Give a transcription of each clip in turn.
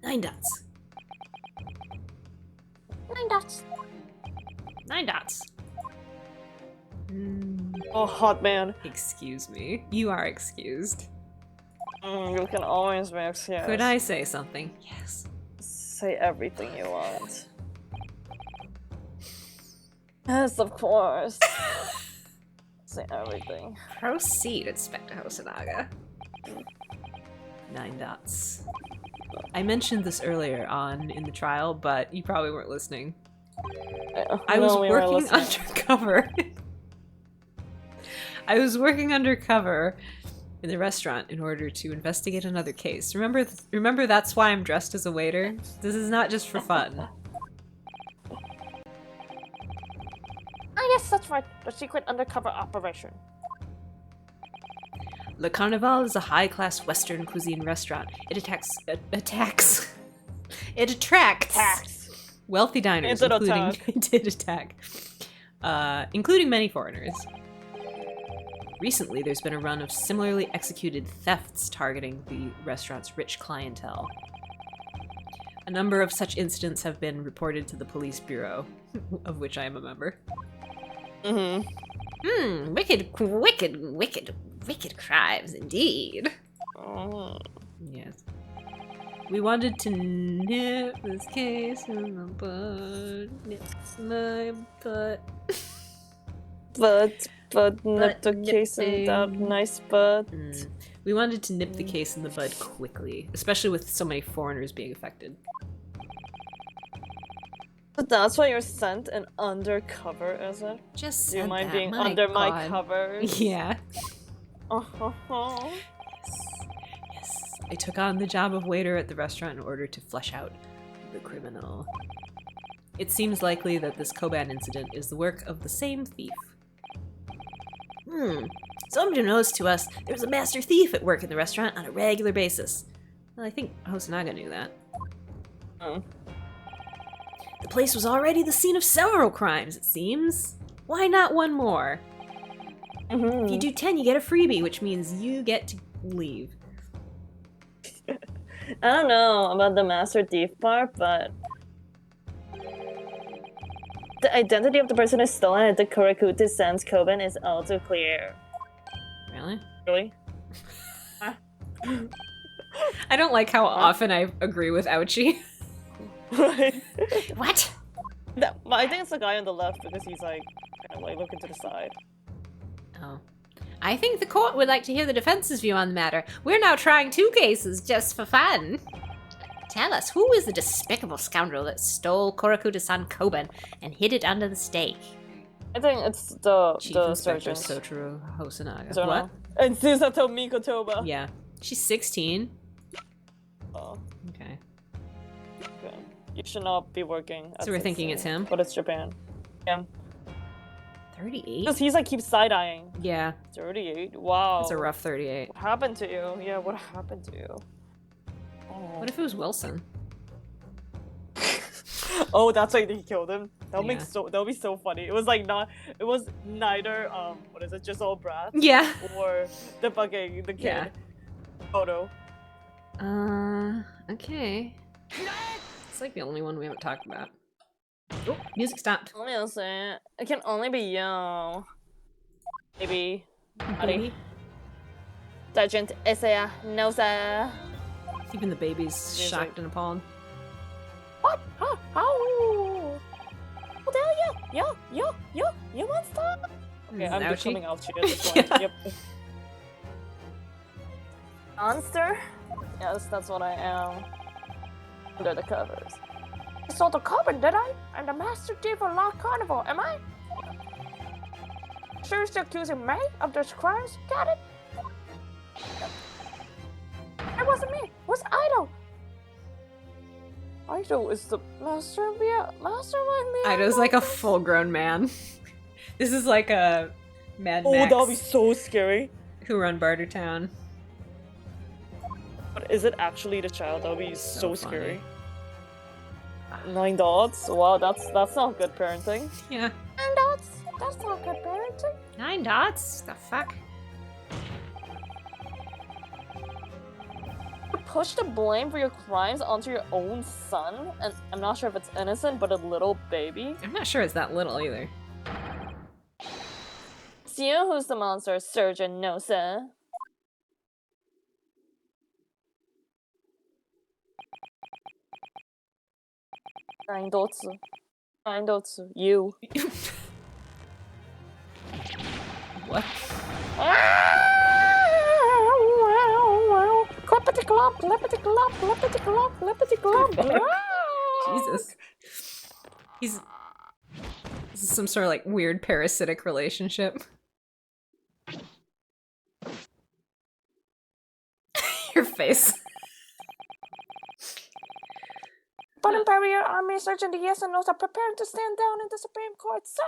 9 dots. 9 dots. 9 dots. Oh, hot man. Excuse me. You are excused. You can always be excused. Could I say something? Yes. Say everything you want. Yes, of course. Say everything. Proceed, Inspector Hosonaga. 9 dots. I mentioned this earlier on in the trial, but you probably weren't listening. I was working undercover. I was working undercover in the restaurant in order to investigate another case. Remember that's why I'm dressed as a waiter? This is not just for fun. Ah, yes, that's right. The secret undercover operation. Le Carnival is a high-class Western cuisine restaurant. It attracts wealthy diners, including many foreigners. Recently, there's been a run of similarly executed thefts targeting the restaurant's rich clientele. A number of such incidents have been reported to the police bureau, of which I am a member. Wicked crimes indeed. Yes. We wanted to nip this case in the bud. Nip my butt. But nip the case in that nice butt. We wanted to nip the case in the bud quickly, especially with so many foreigners being affected. But that's why you're sent an undercover, is it? Just Do you mind that. being My under God. my covers? Yeah. Oh. Yes. I took on the job of waiter at the restaurant in order to flesh out the criminal. It seems likely that this Koban incident is the work of the same thief. So unbeknownst to us, there's a master thief at work in the restaurant on a regular basis. Well, I think Hosonaga knew that. Oh. The place was already the scene of several crimes, it seems. Why not one more? If you do 10, you get a freebie, which means you get to leave. I don't know about the master thief part, but the identity of the person who's stolen at the Kurakuta Sans Koban is also clear. Really? Really? I don't like how often I agree with Ouchie. Right. What? I think it's the guy on the left because he's like kind of like looking to the side. Oh. I think the court would like to hear the defense's view on the matter. We're now trying 2 cases just for fun. Tell us, who is the despicable scoundrel that stole Kurakuta-san Koban and hid it under the stake? I think it's the Chief the Inspector surgeon. Sotaro Hosonaga. Don't What? know. And Susato Mikotoba. Yeah. She's 16. Oh, Okay. okay. You should not be working. So we're thinking it's him? But it's Japan. Yeah. 38? Because he's like keeps side-eyeing. Yeah. 38? Wow. That's a rough 38. What happened to you? Yeah, what happened to you? Oh, What if it was Wilson? oh, that's why he killed him. That Yeah. would be so funny. It was like it was neither what is it, Giselle Brath Yeah. or the kid. Yeah. Photo. Okay. It's like the only one we haven't talked about. Oh, music stopped. Listen, it can only be you. Maybe. Baby. Sergeant Isaiah Nosa. Even the baby's Music. shocked and appalled. What? How? Oh, you monster! Okay, I'm Ouchie? becoming Ouchie at this point. Yeah. Yep. Monster? Yes, that's what I am. Under the covers. I stole the Koban, did I? I'm the master thief of La Carnival, am I? Seriously accusing me of these crimes? Got it? It wasn't me. It was Ido. Ido is the mastermind me. Ido's like a full-grown man. This is like a Mad Oh, Max that would be so scary. who run Bartertown. But is it actually the child? That would be so funny. scary. 9 dots? Wow, that's not good parenting. Yeah. 9 dots? That's not good parenting. 9 dots? The fuck? push the blame for your crimes onto your own son, and I'm not sure if it's innocent, but a little baby. I'm not sure it's that little either. It's you who's the monster, Surgeon Nosa. Naindotsu, you. What? Clippity clop, clippity clop, clippity clop, clippity clop. Jesus. This is some sort of like weird parasitic relationship. Your face. But BaeArea Army Sergeant Yes and No's are prepared to stand down in the Supreme Court, sir.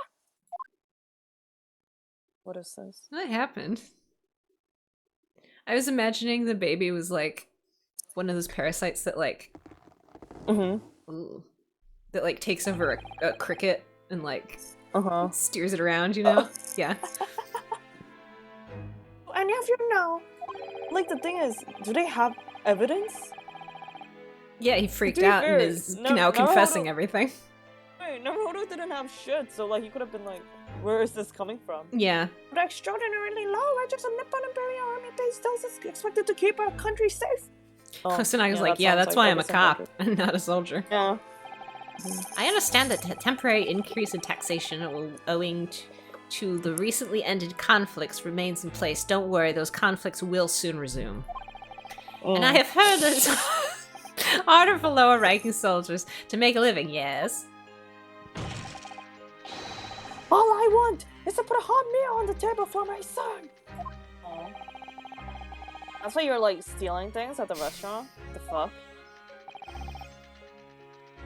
What is this? What happened? I was imagining the baby was like one of those parasites that like ooh, that like takes over a cricket and like steers it around, you know? Yeah. Any of you know? Like, the thing is, do they have evidence? Yeah, he freaked To be out and fair, is no- now Naruto- confessing everything. Wait, Naruto didn't have shit, so like he could have been like, where is this coming from? Yeah. The extraordinarily low register of Nippon and BaeArea Army base tells us expected to keep our country safe. Hosanaga's like, that yeah, sounds that's why I'm a every cop single and not a soldier. Yeah. I understand that the temporary increase in taxation owing to the recently ended conflicts remains in place. Don't worry, those conflicts will soon resume. And I have heard that it's harder for lower-ranking soldiers to make a living, yes? All I want is to put a hot meal on the table for my son. Aw. That's why you're like stealing things at the restaurant? The fuck?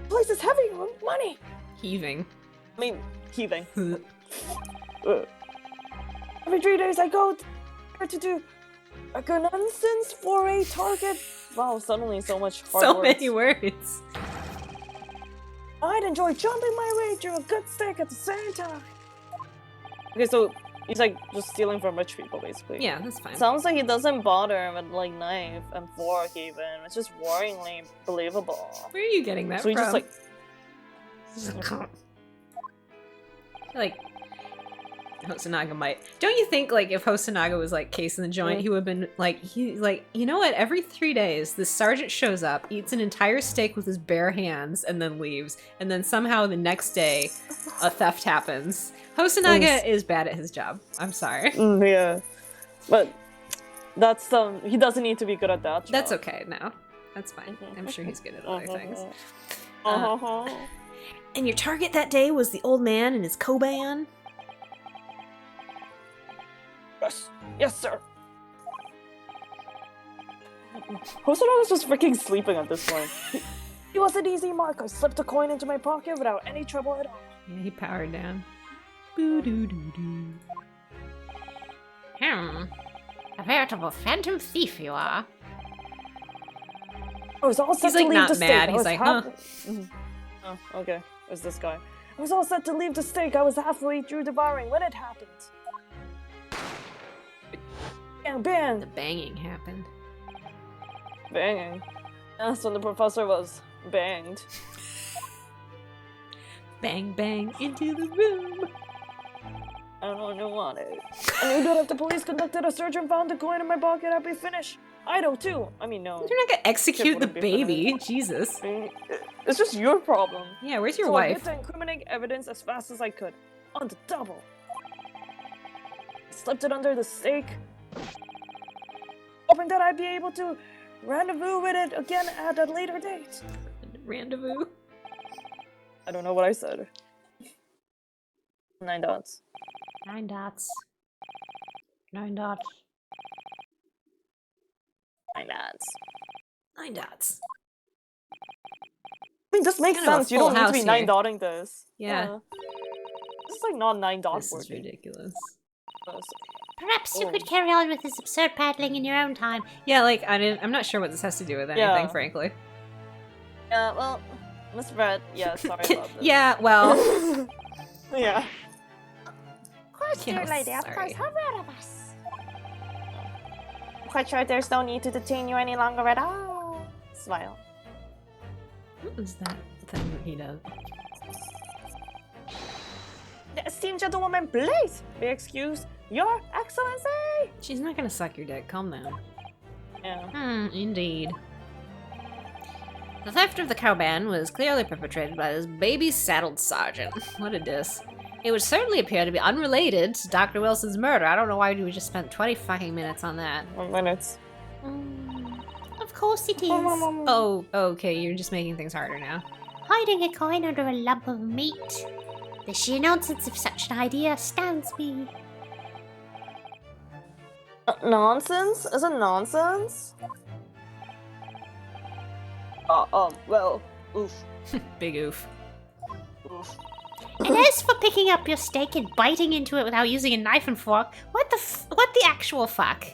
The place is heavy with money. Heaving. I mean, heaving. Every 3 days I go there to do reconnaissance for a target. Wow, suddenly so much hard So words. many words. I'd enjoy jumping my way through a good steak at the same time. Okay, so he's like just stealing from rich people, basically. Yeah, that's fine. Sounds like he doesn't bother with like knife and fork even. It's just worryingly believable. Where are you getting that So he from? just like like Hosonaga might. Don't you think like if Hosonaga was like casing the joint, he would have been like you know what? Every 3 days, this sergeant shows up, eats an entire steak with his bare hands, and then leaves. And then somehow the next day, a theft happens. Hosonaga is bad at his job. I'm sorry. yeah, but that's he doesn't need to be good at that. That's job. okay. No, that's fine. I'm sure he's good at other things. And your target that day was the old man and his Koban. Yes, sir. Hosonaga just freaking sleeping at this point. It was an easy mark. I slipped a coin into my pocket without any trouble at all. Yeah, he powered down. Boo-doo-doo-doo. A veritable phantom thief you are. I was all set He's to like leave not the mad. stake. He's like, huh? Oh, okay. It's this guy. I was all set to leave the stake. I was halfway through devouring when it happened. Bang, bang. The banging happened. Banging. That's when the professor was banged. Bang, bang into the room. I don't want it. I knew that if the police conducted a search and found the coin in my pocket, I'd be finished. I know too. I mean, no. You're not gonna execute the wouldn't be baby. Jesus. I mean, it's just your problem. Yeah, where's your So I hit wife? the incriminating evidence as fast as I could. On the double. I slipped it under the stake. Hoping that I'd be able to rendezvous with it again at a later date. Rendezvous. I don't know what I said. 9 dots. 9 dots. 9 dots. 9 dots. 9 dots. I mean, this makes Kind of a sense. You full don't need to be house 9 here. dotting this. Yeah. This is like not 9 dot This is worthy. ridiculous. Perhaps you Oh. could carry on with this absurd paddling in your own time. Yeah, like I'm not sure what this has to do with anything, Yeah. frankly. Yeah, well, Miss Brett, yeah, sorry about this. Yeah, well, Yeah. Of course, Yeah, dear lady. Of sorry. course, how rare of us. I'm quite sure there's no need to detain you any longer at all. Smile. What is that thing that he does? The esteemed gentlewoman, please be excused, Your Excellency! She's not gonna suck your dick. Calm down. Yeah. Indeed. The theft of the cowband was clearly perpetrated by this baby-saddled sergeant. What a diss. It would certainly appear to be unrelated to Dr. Wilson's murder. I don't know why we just spent 20 fucking minutes on that. Minutes. Of course it is. Oh, okay, you're just making things harder now. Hiding a coin under a lump of meat. The sheer nonsense of such an idea astounds me. Nonsense? Is it nonsense? Well, oof. Big oof. Oof. And as for picking up your steak and biting into it without using a knife and fork, what the actual fuck?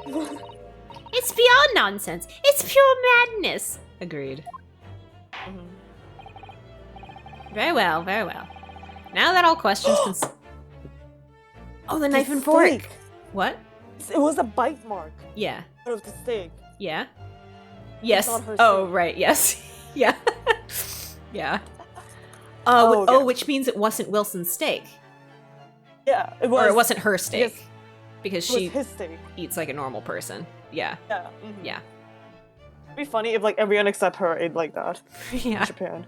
It's beyond nonsense. It's pure madness. Agreed. Very well, very well. Now that all questions Oh, the knife and fork. Steak. What? It was a bite mark Yeah. out of the steak. Yeah. Yes. not her Oh, steak. right. Yes. Yeah. Yeah. Okay. Which means it wasn't Wilson's steak. Yeah, it was. Or it wasn't her steak. Yes, Because it was she his steak. eats like a normal person. Yeah. Yeah. Yeah. It'd be funny if like everyone except her ate like that Yeah. in Japan.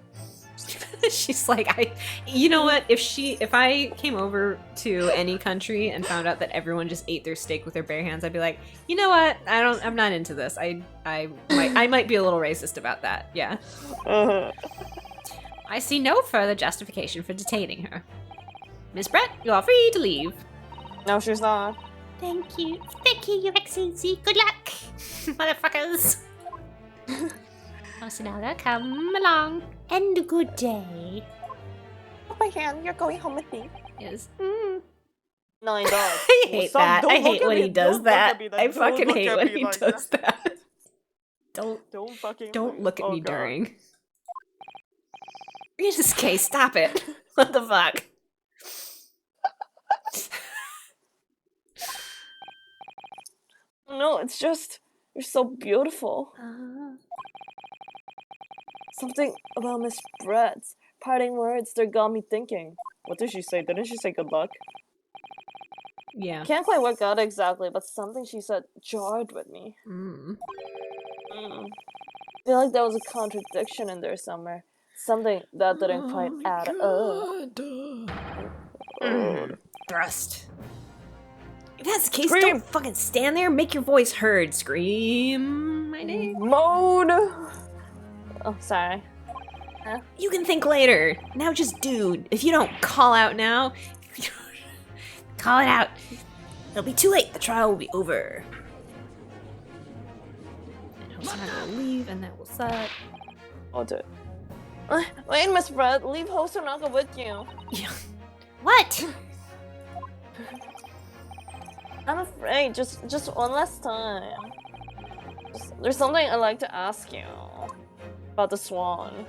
She's like, you know what? If I came over to any country and found out that everyone just ate their steak with their bare hands, I'd be like, you know what? I'm not into this. I might be a little racist about that. Yeah. I see no further justification for detaining her. Miss Brett, you are free to leave. No, she's not. Thank you, Your Excellency. Good luck, motherfuckers. Hosonaga, come along. And a good day. Oh my hand, you're going home with me. Yes. $9. I hate that. I hate when he does that. I fucking hate when he does that. Don't look at me during. Regis K, stop it. What the fuck? No, it's just you're so beautiful. Something about Miss Brett's parting words that got me thinking. What did she say? Didn't she say good luck? Yeah. Can't quite work out exactly, but something she said jarred with me. I feel like there was a contradiction in there somewhere. Something that didn't quite add up. Thrust. If that's the case, Scream. don't fucking stand there. Make your voice heard. Scream my name. Mode! Oh, sorry. You can think later. Now just do. If you don't call out now, call it out. It'll be too late. The trial will be over. And Hosonaga will leave, and that will suck. I'll do it. Wait, Miss Brett, leave Hosonaga with you. Yeah. What? I'm afraid, just one last time. There's something I'd like to ask you about the swan.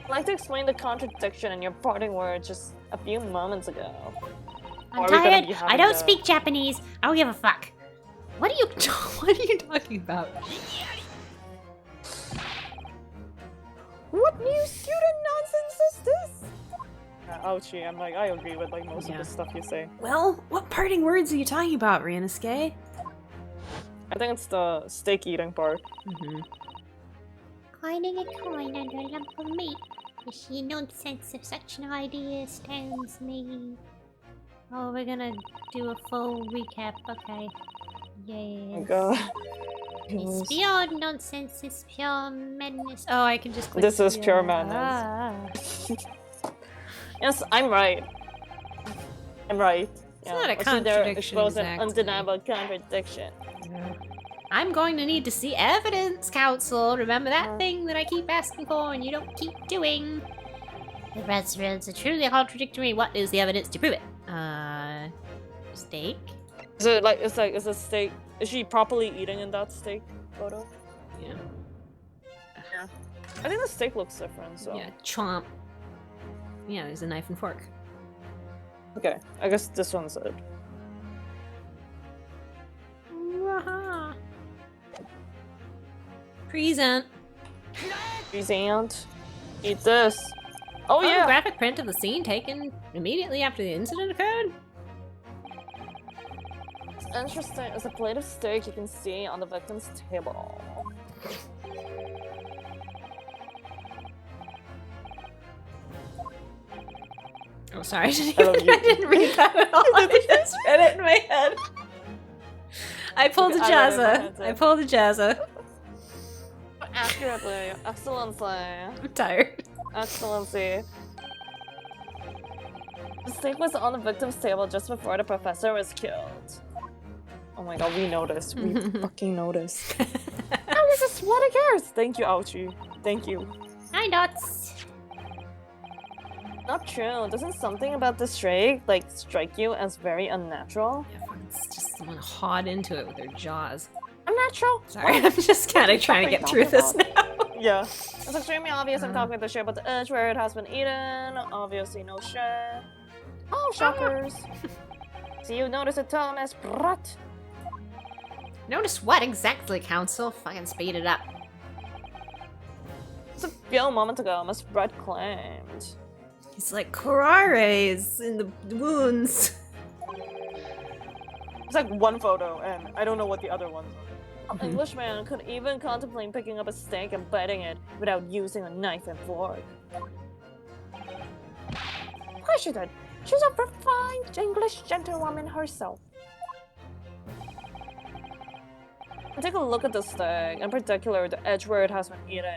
I'd like to explain the contradiction in your parting words just a few moments ago. I'm tired. I don't speak Japanese. I don't give a fuck. What are you talking about? What new student nonsense is this? Ouchie, I'm like, I agree with like most of the stuff you say. Well, what parting words are you talking about, Ryunosuke? I think it's the steak eating part. Finding a coin under a lump of meat. The sheer nonsense of such an idea astounds me. Oh, we're gonna do a full recap. Okay. Yes. Oh my god. It's beyond nonsense. It's pure madness. Oh, I can just click. This is pure madness. Yes, I'm right. I'm right. It's not a contradiction, There was an exactly. undeniable contradiction. I'm going to need to see evidence, Council. Remember that thing that I keep asking for and you don't keep doing. The rest are truly contradictory. What is the evidence to prove it? Steak? Is it like is a steak? Is she properly eating in that steak photo? Yeah. I think the steak looks different. So Yeah, chomp. Yeah, there's a knife and fork. okay, I guess this one's it. Present. Present. Eat this. Oh yeah. Photographic print of the scene taken immediately after the incident occurred. It's interesting. It's a plate of steak you can see on the victim's table. Oh, sorry. I love you. didn't read that at all. I just read it in my head. I pulled a Okay, I read it in my Jazza. head, too. I pulled a Jazza. Accurately. Excellency. I'm tired. Excellency. The steak was on the victim's table just before the professor was killed. Oh my god, we noticed. We fucking noticed. Oh, this is what it cares! Thank you, Ouchie. Thank you. Hi, Dots. Not true. Doesn't something about the steak, like, strike you as very unnatural? It's just someone hawed into it with their jaws. Unnatural? Sorry, I'm just kind of trying to get through this now. Yeah. It's extremely obvious I'm talking the shit about the edge where it has been eaten. Obviously no shit. Oh, shockers. So you notice it, Thomas Brut? Notice what exactly, Council? Fucking speed it up. Just a few moments ago, Miss Brut claimed. He's like Curares in the wounds. It's like one photo, and I don't know what the other ones are. An Englishman could even contemplate picking up a steak and biting it without using a knife and fork. Of course she did. She's a refined English gentlewoman herself. Take a look at the steak, in particular the edge where it has been eaten.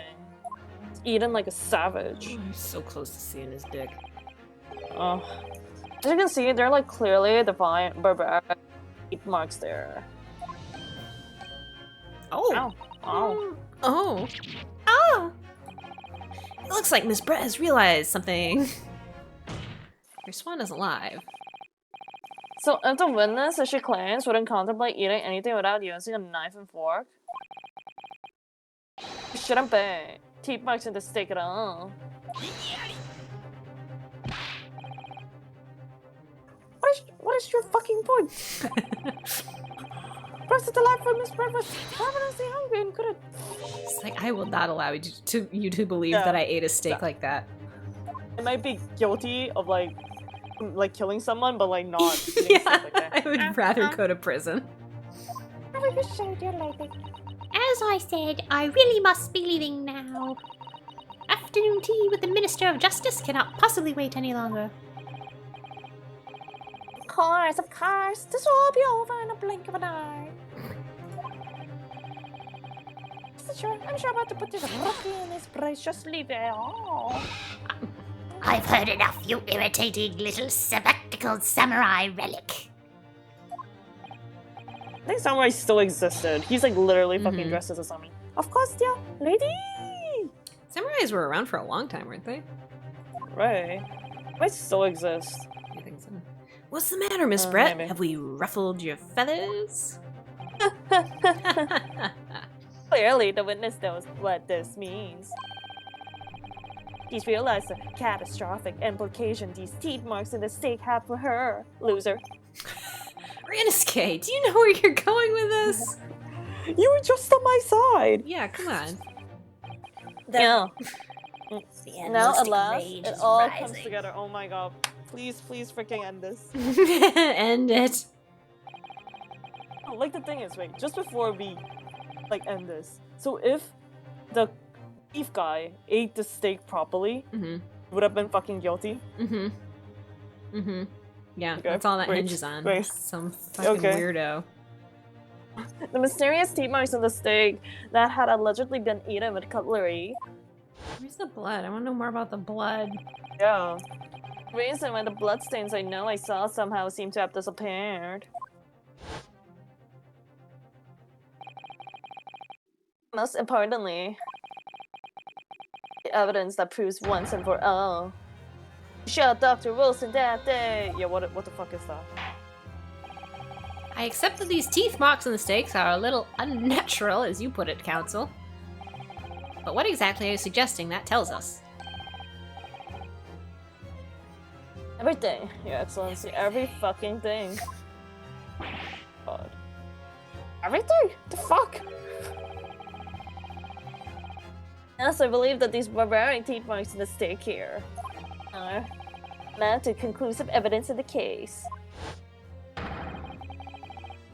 It's eaten like a savage. I'm so close to seeing his dick. As you can see, there are like clearly defined barbaric teeth marks there. Oh. Ow. Ow. Oh. Oh. It looks like Miss Brett has realized something. Your swan is alive. So if the witness, as she claims, wouldn't contemplate eating anything without using a knife and fork, it shouldn't be. Teeth marks in the steak at all. What is your fucking point? Perhaps the life for Miss Brett was ravenously hungry and couldn't. It's like, I will not allow you to believe that I ate a steak like that. I might be guilty of like killing someone, but like not. Yeah, like that. I would rather go to prison. As As I said, I really must be leaving now. Afternoon tea with the Minister of Justice cannot possibly wait any longer. Of course. This will all be over in a blink of an eye. I'm sure about to put this rookie in his place. Just leave it all. I've heard enough, you irritating little spectacled samurai relic. I think samurai still existed. He's like literally fucking dressed as a samurai. Of course, dear lady. Samurais were around for a long time, weren't they? Right. Might still exist. I think so. What's the matter, Miss Brett? Maybe. Have we ruffled your feathers? Clearly, the witness knows what this means. He's realized the catastrophic implication these teeth marks in the steak have for her. Loser. Raniske, do you know where you're going with this? You were just on my side. Yeah, come on. Yeah. The Now, animalistic at last, rage it is all rising. comes together. Oh my god. Please, please freaking end this. End it. Oh, like the thing is, wait, just before we like end this. So if the beef guy ate the steak properly, would have been fucking guilty. Yeah, Okay, that's all that wait, hinges on. wait. Some fucking weirdo. The mysterious teeth marks on the steak that had allegedly been eaten with cutlery. Where's the blood? I want to know more about the blood. Yeah. The reason why the bloodstains I know I saw somehow seem to have disappeared. Most importantly, the evidence that proves once and for all. You shot Dr. Wilson that day. Yeah, what the fuck is that? I accept that these teeth marks on the steaks are a little unnatural, as you put it, Counsel. But what exactly are you suggesting that tells us? Everything, Your Excellency. Every fucking thing. God. Everything? The fuck? Yes, I believe that these barbaric teeth marks in the stake here are mounted conclusive evidence in the case.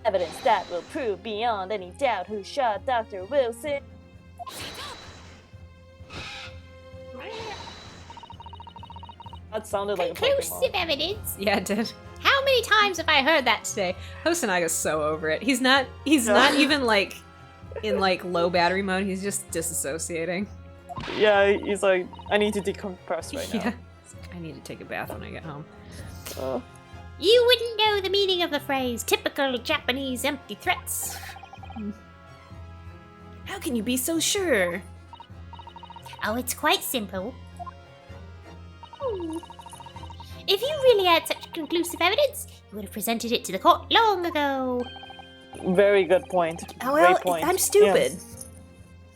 Evidence that will prove beyond any doubt who shot Dr. Wilson. That sounded like a Conclusive Pokemon. evidence. Yeah, it did. How many times have I heard that today? Hosanaga's so over it. He's not even like in like low battery mode. He's just disassociating. Yeah, he's like, I need to decompress right Yeah. now. I need to take a bath when I get home. You wouldn't know the meaning of the phrase typical Japanese empty threats. How can you be so sure? Oh, it's quite simple. If you really had such conclusive evidence, you would have presented it to the court long ago. Very good point. Oh, well, Great point. I'm stupid. Yes.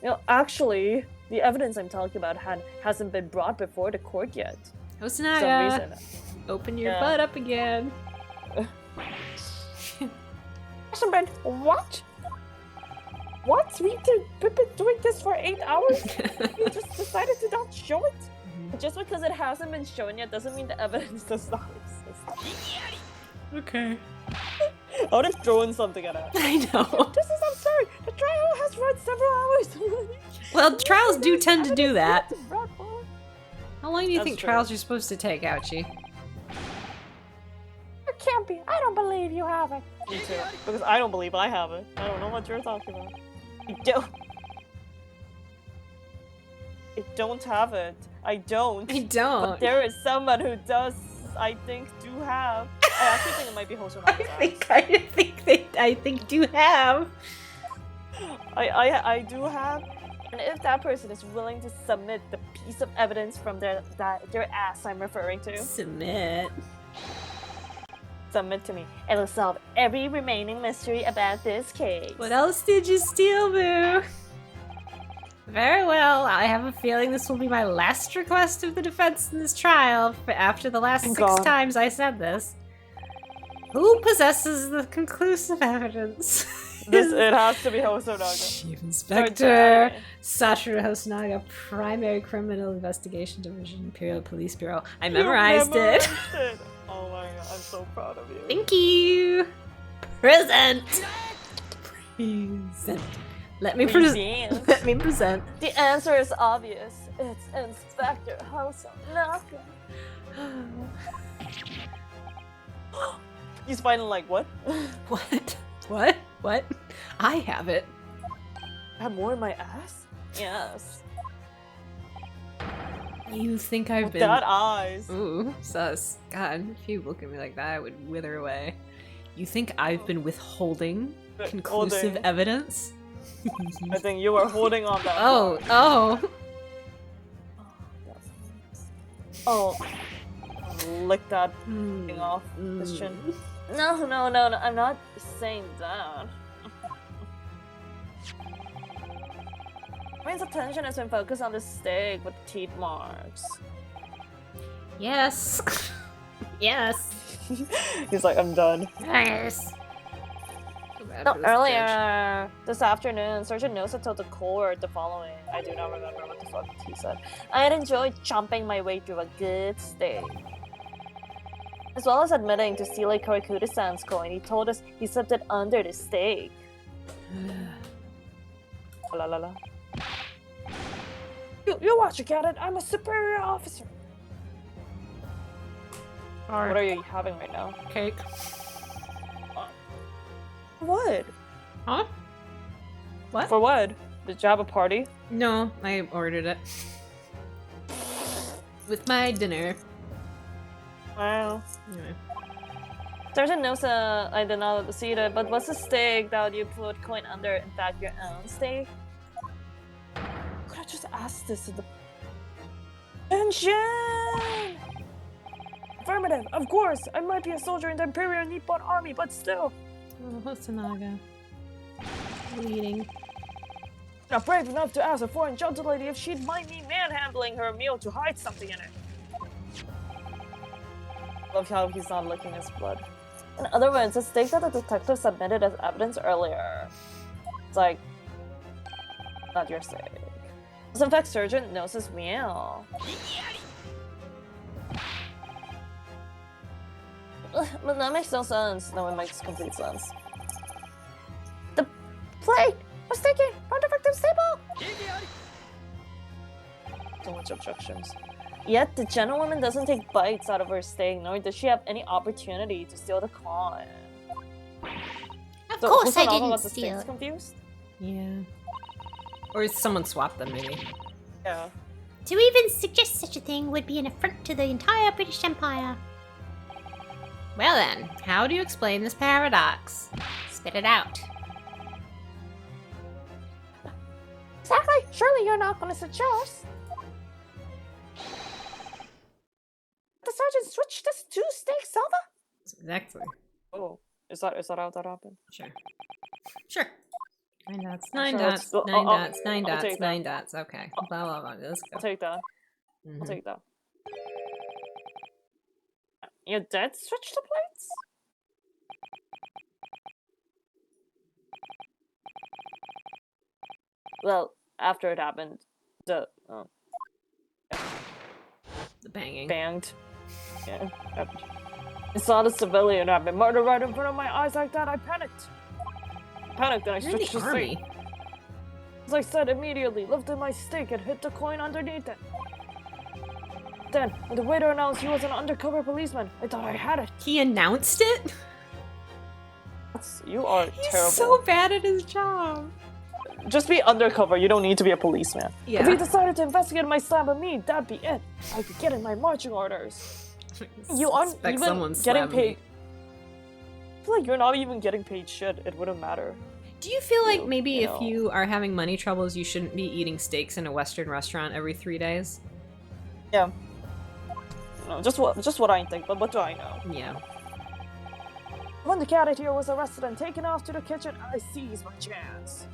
You know, actually, the evidence I'm talking about hasn't been brought before the court yet. For some Hosonaga, reason. open your Yeah. butt up again. Hasn't been what? What? We've been doing this for 8 hours? You just decided to not show it? Just because it hasn't been shown yet doesn't mean the evidence does not exist. Okay. I would have thrown something at it. I know. This is absurd! The trial has run several hours! Well, trials do tend to do that. Evidence brought forward. How long do you That's think true. trials are supposed to take, Ouchie? It can't be. I don't believe you have it. Me too. Because I don't believe I have it. I don't know what you're talking about. I don't have it. I don't. I don't. But there is someone who does, I think, do have. I actually think it might be Hosonaga. I think you have. I do have. And if that person is willing to submit the piece of evidence from their ass I'm referring to, Submit. submit to me. It'll solve every remaining mystery about this case. What else did you steal, Boo? Very well. I have a feeling this will be my last request of the defense in this trial after the last 6 God. times I said this. Who possesses the conclusive evidence? It has to be Hosonaga. Chief Or Inspector Jared. Satoru Hosonaga, Primary Criminal Investigation Division, Imperial Police Bureau. I memorized it. Oh my god, I'm so proud of you. Thank you. Present. Present. Let me present. Present. Let me present. The answer is obvious. It's Inspector Hosonaga. He's finally like, what? What? What? What? I have it. I have more in my ass? Yes. You think I've With been? that eyes. Ooh, sus. God, if you look at me like that, I would wither away. You think I've been withholding conclusive Holding. evidence? I think you are holding on that. Oh, oh. Oh. Lick that Mm, thing off his chin. No, I'm not saying that. Main's attention has been focused on the stake with the teeth marks. Yes. Yes. He's like, I'm done. Yes. No, earlier this afternoon, Sergeant Nosa told the court the following. I do not remember what the fuck he said. I had enjoyed chomping my way through a good steak. As well as admitting to stealing Korakuda-san's coin, he told us he slipped it under the steak. La la la. You watch it, Cadet. I'm a superior officer. What are you having right now? Cake. What? Huh? What? For what? Did you have a party? No, I ordered it. With my dinner. Wow. Anyway. Sergeant Nosa, I did not see that, but what's the stake that you put coin under, in fact, your own stake? Could I just ask this at the... Attention! Affirmative, of course! I might be a soldier in the Imperial Nippon Army, but still! Oh, Hosonaga. Bleeding. Not brave enough to ask a foreign gentle lady if she'd mind me manhandling her meal to hide something in it. Love how he's not licking his blood. In other words, the stake that the detective submitted as evidence earlier. It's like, not your stake. In fact, Surgeon knows his meal. But that makes no sense. No, it makes complete sense. The plate was taken from the victim's table! So much objections. Yet, the gentlewoman doesn't take bites out of her steak, nor does she have any opportunity to steal the coin. Of course I Hosonaga didn't got the steal steaks it. confused? Yeah. Or someone swapped them, maybe. Yeah. To even suggest such a thing would be an affront to the entire British Empire. Well then, how do you explain this paradox? Spit it out. Exactly. Surely you're not going to suggest the sergeant switched this to steak salva? Exactly. Oh, is that how that happened? Sure. Sure. 9 dots, Sure, 9 let's dots, go- 9 I'll- dots, 9 I'll dots, take that. 9 dots. Okay. Blah, blah, blah. Let's I'll go. take that. Mhm. I'll take that. Your dad switched the plates? Well, after it happened, the The banging. banged. Yeah. I saw the civilian have been murdered right in front of my eyes like that. I panicked. And I You're in switched the the army. steak. As I said immediately, lifted my steak and hit the coin underneath it. Then, when the waiter announced he was an undercover policeman, I thought I had it. He announced it? You are He's terrible. so bad at his job. Just be undercover, you don't need to be a policeman. Yeah. If he decided to investigate my stab at me, that'd be it. I'd be getting my marching orders. You aren't Expect even someone getting slam paid. me. I feel like you're not even getting paid shit. It wouldn't matter. Do you feel like You maybe if know. you are having money troubles, you shouldn't be eating steaks in a Western restaurant every 3 days? Yeah. No, just what I think, but what do I know? Yeah. When the cat here was arrested and taken off to the kitchen, I seized my chance.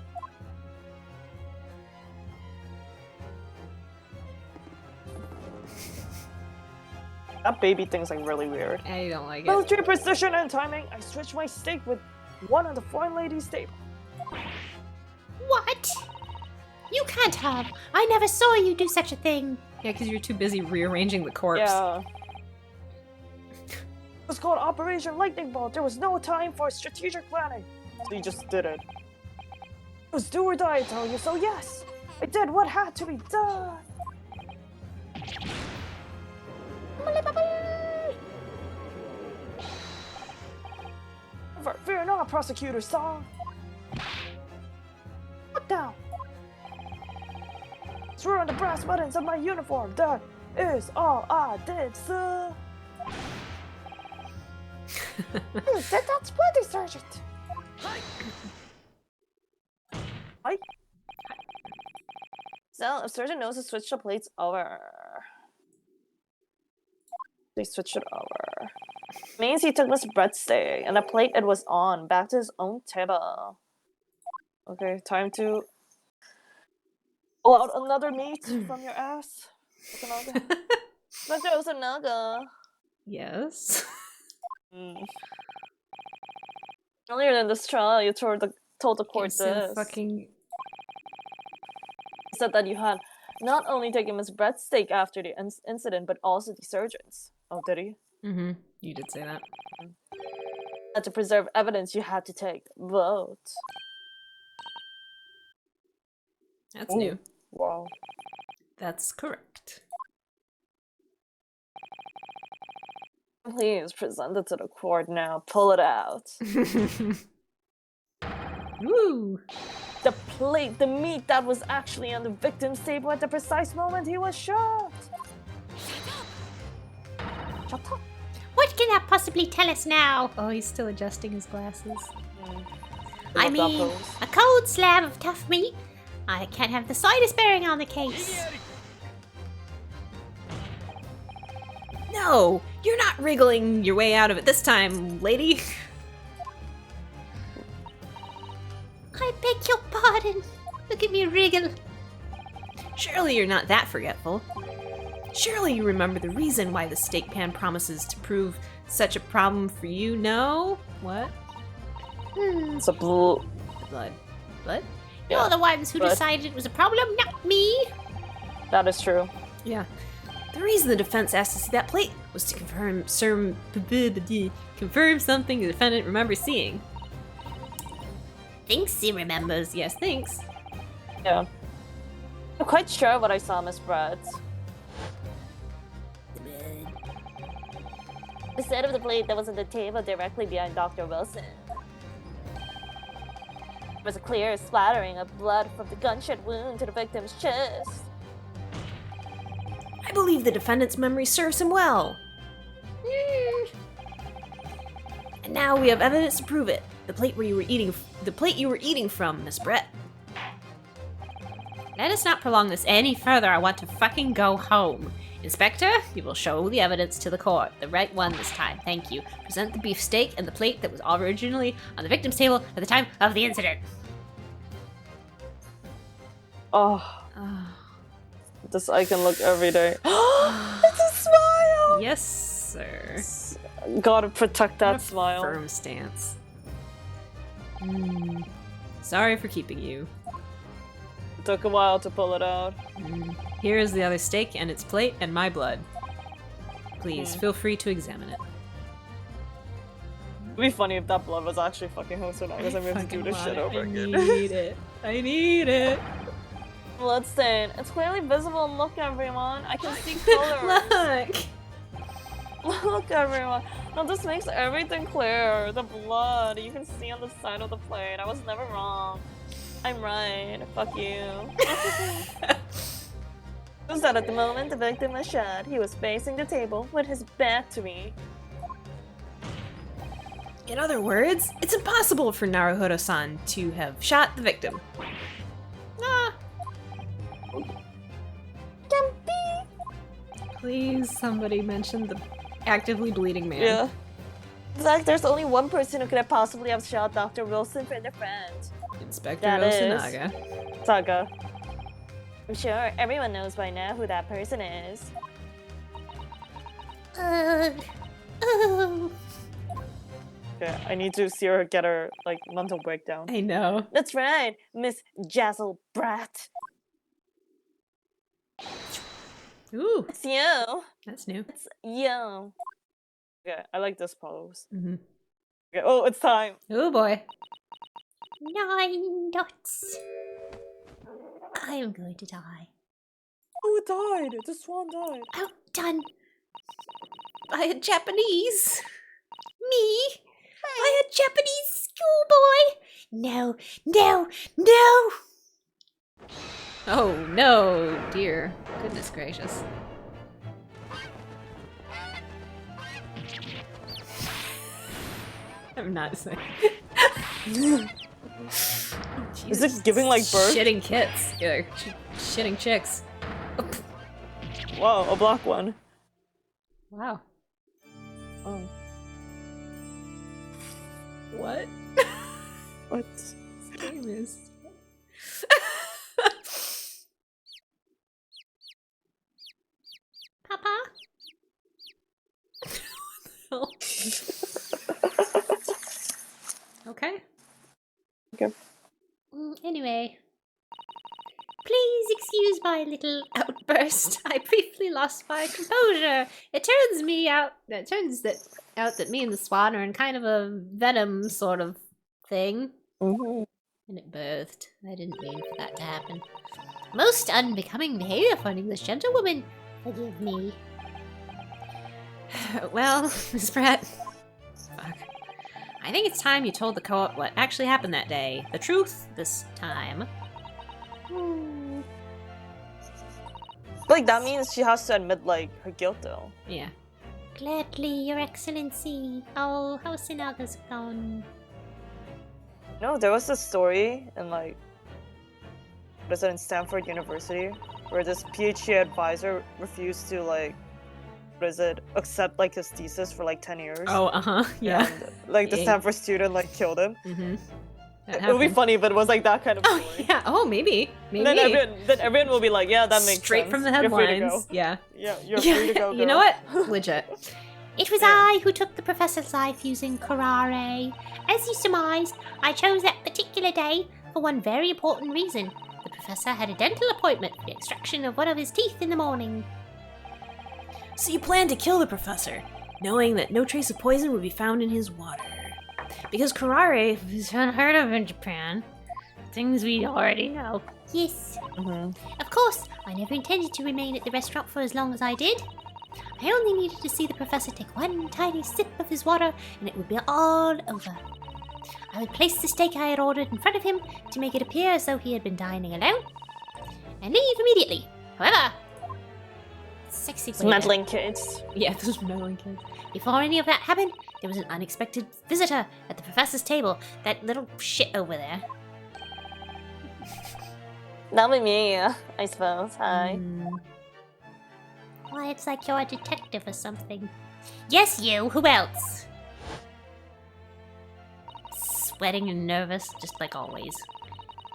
That baby thing's like really weird. I don't like it. Military precision and timing, I switched my steak with one of the foreign ladies' table. What? You can't have. I never saw you do such a thing. Yeah, because you're too busy rearranging the corpse. Yeah. It was called Operation Lightning Bolt. There was no time for strategic planning. So you just did it. It was do or die, I tell you, so yes! I did what had to be done! Fear not, prosecutor song! What now? Screw on the brass buttons of my uniform. That is all I did, sir. You did that splendid, Sergeant. Hi. So, if Surgeon knows to switch the plates over. They switched it over. Means he took this breadstick and the plate it was on back to his own table. Okay, time to pull out another meat from your ass. Hosonaga. Inspector Hosonaga. Yes. Earlier in this trial, you told the court It's so this. fucking... You said that you had not only taken his breadstick after the incident, but also the surgeons. Oh, did he? Mm-hmm. You did say that. And to preserve evidence, you had to take vote. That's Ooh. new. Wow. That's correct. Please present it to the court now. Pull it out. Woo! The plate, the meat that was actually on the victim's table at the precise moment he was shot. Shut up. What can that possibly tell us now? Oh, he's still adjusting his glasses. I mean, a cold slab of tough meat. I can't have the slightest bearing on the case. No! You're not wriggling your way out of it this time, lady! I beg your pardon. Look at me wriggle. Surely you're not that forgetful. Surely you remember the reason why the steak pan promises to prove such a problem for you, no? What? It's a blue. Blood. Blood? You're the ones who but- decided it was a problem, not me. That is true. Yeah. The reason the defense asked to see that plate was to confirm something the defendant remembers seeing. Thinks he remembers. Yes, thanks. Yeah. I'm quite sure what I saw, Miss Brett. The set of the plate that was on the table directly behind Dr. Wilson. There was a clear splattering of blood from the gunshot wound to the victim's chest. I believe the defendant's memory serves him well. And now we have evidence to prove it. The plate you were eating from, Miss Brett. Let us not prolong this any further. I want to fucking go home. Inspector, you will show the evidence to the court. The right one this time. Thank you. Present the beef steak and the plate that was originally on the victim's table at the time of the incident. Oh. This I can look every day. It's a smile! Yes, sir. Gotta protect that What a smile. Firm stance. Sorry for keeping you. It took a while to pull it out. Here is the other steak and its plate and my blood. Please, feel free to examine it. It'd be funny if that blood was actually fucking Hosonaga. I'm going to do this shit over again. I need it. I need it. Bloodstain. It's clearly visible. Look, everyone. I can see colors. Look! Look, everyone. No, this makes everything clear. The blood. You can see on the side of the plate. I was never wrong. I'm right. Fuck you. Was that at the moment the victim was shot, he was facing the table with his back to me. In other words, it's impossible for Naruhodo-san to have shot the victim. Please, somebody mention the actively bleeding man. Yeah. In fact, there's only one person who could have possibly have shot Dr. Wilson for their friend. Inspector That Hosonaga. Saga. I'm sure everyone knows by now who that person is. Oh. Okay, I need to see her get her, like, mental breakdown. I know. That's right, Miss Jazzle Brat. Ooh, It's you. that's new. It's you. Okay, I like this pose. Mm-hmm. Okay, oh, it's time. Oh boy. 9 dots. I am going to die. Oh, it died. The swan died. Outdone. By a Japanese. Me? By a Japanese schoolboy? No, no, no! Oh no, dear. Goodness gracious. I'm not saying. Is it giving, like, birth? Shitting kits. Yeah, shitting chicks. Wow, a black one. Wow. Oh. What? What? This game is... Papa? Okay. Okay. Anyway. Please excuse my little Outburst. I briefly lost my composure. It turns out that me and the swan are in kind of a venom sort of thing. Mm-hmm. And it birthed. I didn't mean for that to happen. most unbecoming behavior for an English gentlewoman. Forgive me. Well, Miss Pratt. Fuck. I think it's time you told the court what actually happened that day. The truth this time. Like, that means she has to admit, like, her guilt, though. Yeah. Gladly, Your Excellency. Oh, Hosanaga's gone. No, there was a story in, like, what is it, in Stanford University, where this PhD advisor refused to, like, what is it, accept, like, his thesis for, like, 10 years. Oh, uh-huh. Yeah. And, like, the Yeah. Stanford student, like, killed him. Mm-hmm. It would be funny if it was, like, that kind of story. Oh, yeah. Oh, maybe. Maybe. Then everyone will be like, yeah, that makes Straight sense. from the You're free to headlines. go. Yeah. Yeah, you're free to go, You know girl. what? Legit. It was Yeah. I who took the professor's life using karare. As you surmised, I chose that particular day for one very important reason. The professor had a dental appointment for the extraction of one of his teeth in the morning. So you planned to kill the professor, knowing that no trace of poison would be found in his water. Because Karare was unheard of in Japan. Things we already know. Yes. Mm-hmm. Of course, I never intended to remain at the restaurant for as long as I did. I only needed to see the professor take one tiny sip of his water, and it would be all over. I would place the steak I had ordered in front of him to make it appear as though he had been dining alone, and leave immediately. However, sexy waiter, Meddling kids. Yeah, those meddling kids. before any of that happened, there was an unexpected visitor at the professor's table. That little shit over there. That'll be me, I suppose. Hi. Why, it's like you're a detective or something. Yes, you. Who else? Sweating and nervous, just like always.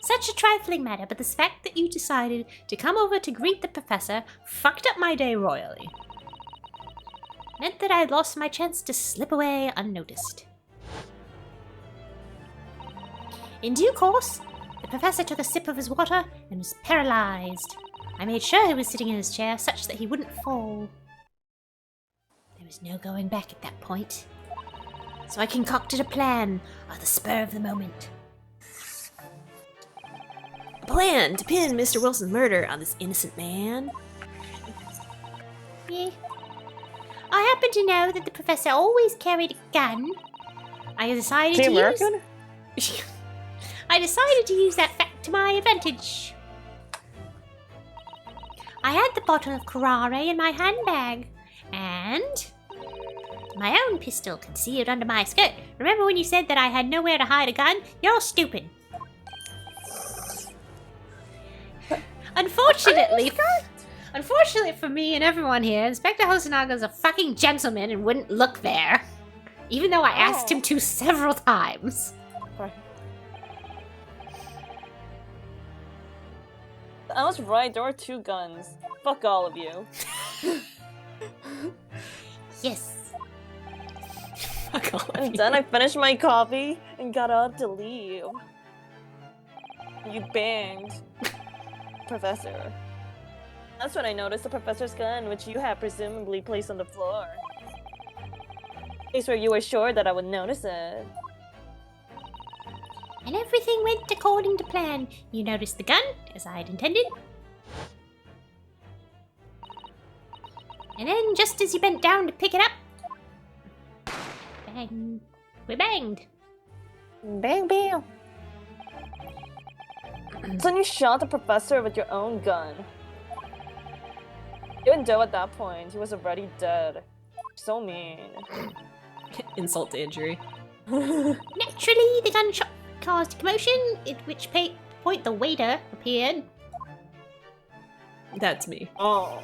Such a trifling matter, but the fact that you decided to come over to greet the professor Fucked up my day royally. meant that I lost my chance to slip away unnoticed. In due course, the professor took a sip of his water and was paralyzed. I made sure he was sitting in his chair such that he wouldn't fall. There was no going back at that point. So I concocted a plan on the spur of the moment. A plan to pin Mr. Wilson's murder on this innocent man. Yeah. I happen to know that the professor always carried a gun. I decided Is he to American? I decided to use that fact to my advantage. I had the bottle of Karare in my handbag, and my own pistol concealed under my skirt. Remember when you said that I had nowhere to hide a gun? You're stupid. Unfortunately for me and everyone here, Inspector Hosonaga is a fucking gentleman and wouldn't look there. Even though I asked him to several times. I was right, there were 2 guns. Fuck all of you. Yes. Fuck all of And you. then I finished my coffee and got up to leave. You banged. Professor. That's when I noticed the professor's gun, which you had presumably placed on the floor. Place where you were sure that I would notice it. And everything went according to plan. You noticed the gun, as I had intended. And then, just as you bent down to pick it up, bang. We banged. Bang bang. So you shot the professor with your own gun. Even though at that point he was already dead. So mean. Insult to injury. Naturally, the gunshot caused a commotion, at which point the waiter appeared. That's me. Oh.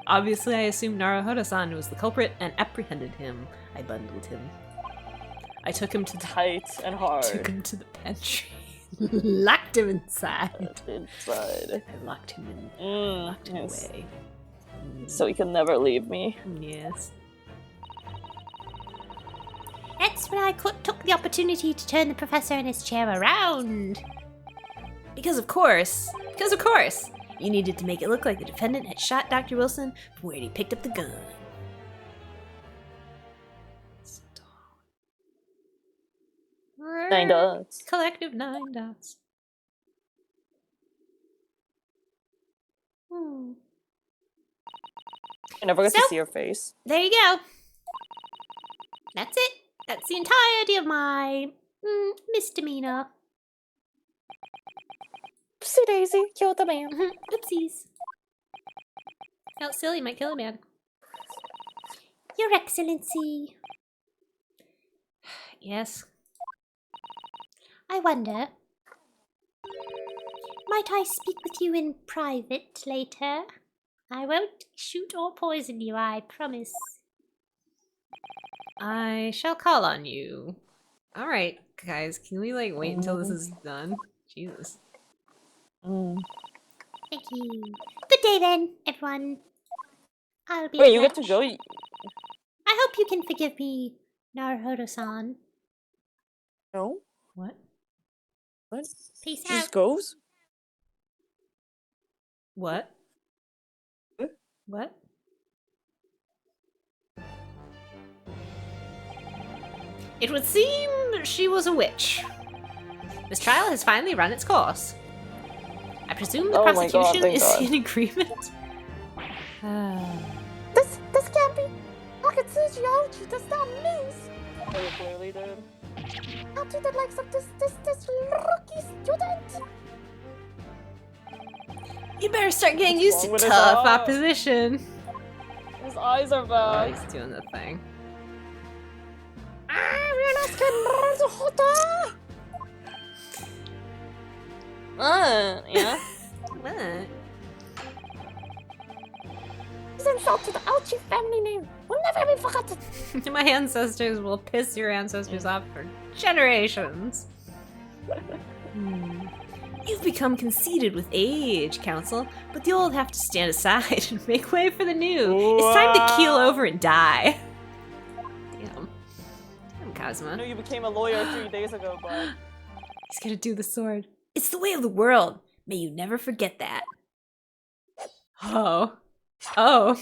Obviously, I assumed Naruhodo-san was the culprit and apprehended him. I bundled him. I took him to the Tight and hard. took him to the pantry. Locked him inside. Inside. I locked him in. Locked him Yes. away. So he can never leave me. Yes. That's when I took the opportunity to turn the professor in his chair around. Because of course, you needed to make it look like the defendant had shot Dr. Wilson from where he picked up the gun. 9 dots. Collective 9 dots. I never got to So- see your face. There you go. That's it. That's the entirety of my misdemeanor. Oopsie daisy, killed the man. Oopsies. Felt silly, might kill a man. Your Excellency, Yes. I wonder, might I speak with you in private later? I won't shoot or poison you, I promise. I shall call on you. Alright, guys, can we wait until this is done? Jesus. Thank you. Good day then, everyone. I'll be Wait, in you get to touch. go? I hope you can forgive me, Naruhodo-san. No? What? What? Peace She just out. goes? What? What? It would seem she was a witch. This trial has finally run its course. I presume the Oh my God, prosecution thank is God. in agreement. This can't be. Akatsuchi Ouchi does not lose. Very clearly did. How to the likes of this rookie student? You better start getting What's used wrong to with his tough eye? opposition. His eyes are Oh, back. he's doing the thing. Yeah. What? This insult to the Ouchi family name will never be forgotten. My ancestors will piss your ancestors off for generations. You've become conceited with age, Council, but the old have to stand aside and make way for the new. It's time to keel over and die. Damn. Damn, I Cosma. know you became a lawyer 3 days ago, but He's gonna do the sword. It's the way of the world. May you never forget that. Oh. Oh.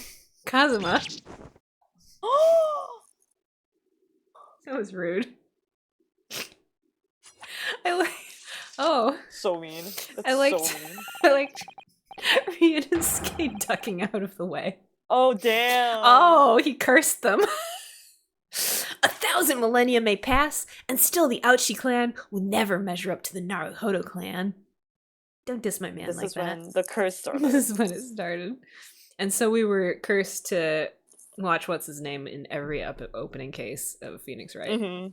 Kazuma. That was rude. I like. Oh. so mean. That's I liked- so mean. I liked Rian and Skate ducking out of the way. Oh damn. Oh, he cursed them. 1,000 millennia may pass, and still the Ouchi clan will never measure up to the Naruhodo clan. Don't diss my man This like is that. when the curse started. This is when it started. And so we were cursed to watch what's his name in every opening case of Phoenix Wright. Mm-hmm.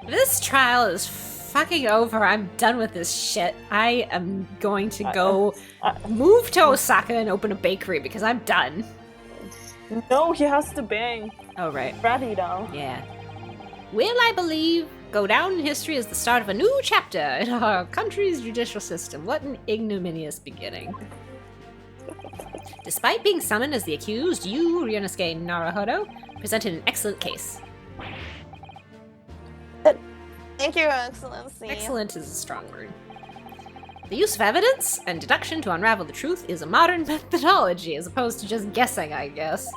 This trial is fucking over. I'm done with this shit. I am going to go move to Osaka and open a bakery because I'm done. No, he has to bang Oh, right. Ratty now. Yeah. Will, I believe, go down in history as the start of a new chapter in our country's judicial system. What an ignominious beginning. Despite being summoned as the accused, you, Ryunosuke Naruhodo, presented an excellent case. Thank you, Excellency. Excellent is a strong word. The use of evidence and deduction to unravel the truth is a modern methodology, as opposed to just guessing, I guess.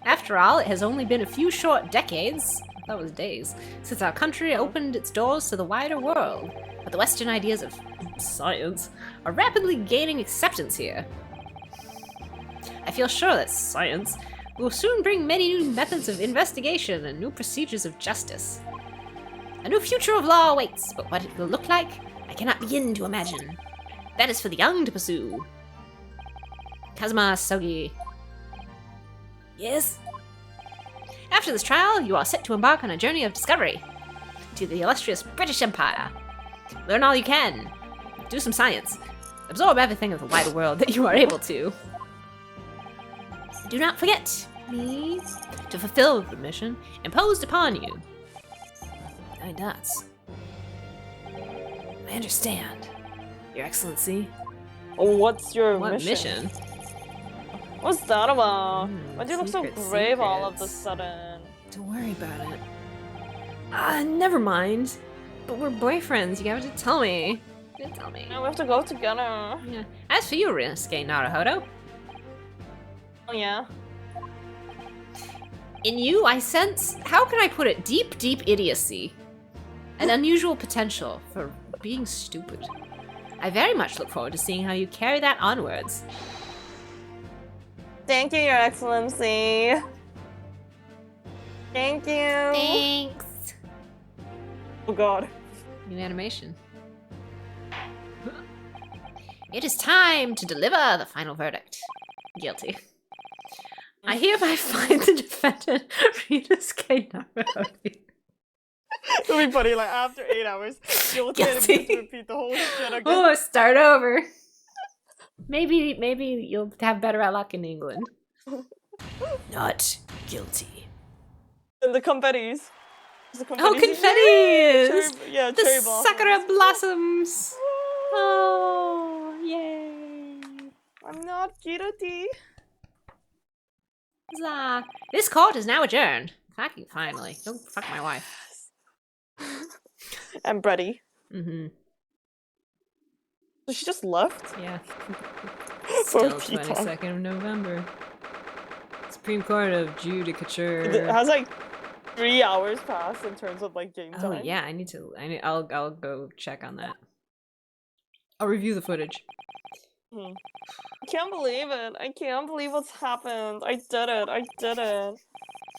After all, it has only been a few short decades, that was days, since our country opened its doors to the wider world. But the Western ideas of science are rapidly gaining acceptance here. I feel sure that science will soon bring many new methods of investigation and new procedures of justice. A new future of law awaits, but what it will look like, I cannot begin to imagine. That is for the young to pursue. Kazuma Sogi. Yes? After this trial, you are set to embark on a journey of discovery to the illustrious British Empire. Learn all you can. Do some science. Absorb everything of the wider world that you are able to. Do not forget me to fulfill the mission imposed upon you. My nuts. I understand, Your Excellency. What's your What mission? mission? What's that about? Hmm, Why do you look so secrets, grave all of a secrets. sudden? Don't worry about it. Never mind. But we're boyfriends. You have to tell me. You didn't tell me. Yeah, we have to go together. Yeah. As for you, Ryunosuke Naruhodo, Oh yeah. in you I sense, how can I put it, deep, deep idiocy. An unusual potential for being stupid. I very much look forward to seeing how you carry that onwards. Thank you, Your Excellency. Thank you. Thanks. Oh god. New animation. It is time to deliver the final verdict. Guilty. I hereby find the defendant, Ryunosuke Naruhodo. It'll be funny, like after 8 hours, you'll Guilty. to repeat the whole shit again. Oh, start over. Maybe you'll have better luck in England. Not guilty. And the confettis. The Oh, confettis. confettis! Yeah, The cherry blossoms. sakura blossoms! Oh, yay! I'm not guilty. Huzzah. This court is now adjourned. Fucking finally. Don't fuck my wife. I'm ready. Mm-hmm. So she just left? Yeah. For Still tea time. 22nd of November. Supreme Court of It Judicature. has like 3 hours passed in terms of like game Oh time. yeah, I'll go check on that. I'll review the footage. I can't believe it. I can't believe what's happened. I did it. I did it.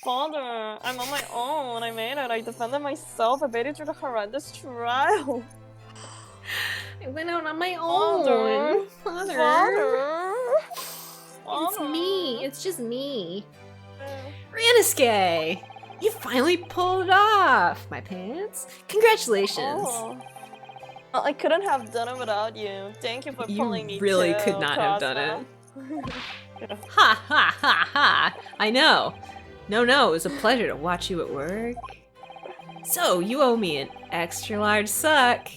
Father, I'm on my own. I made it. I defended myself. I made it through the horrendous trial. I went out on my Father. own. Father. Father. It's Father. me. It's just me. Ryunosuke! You finally pulled it off, my pants. Congratulations. Oh. Well, I couldn't have done it without you. Thank you for pulling me You really too, could not have done Cosmo. it. Ha ha ha ha! I know. No, it was a pleasure to watch you at work. So, you owe me an extra large suck.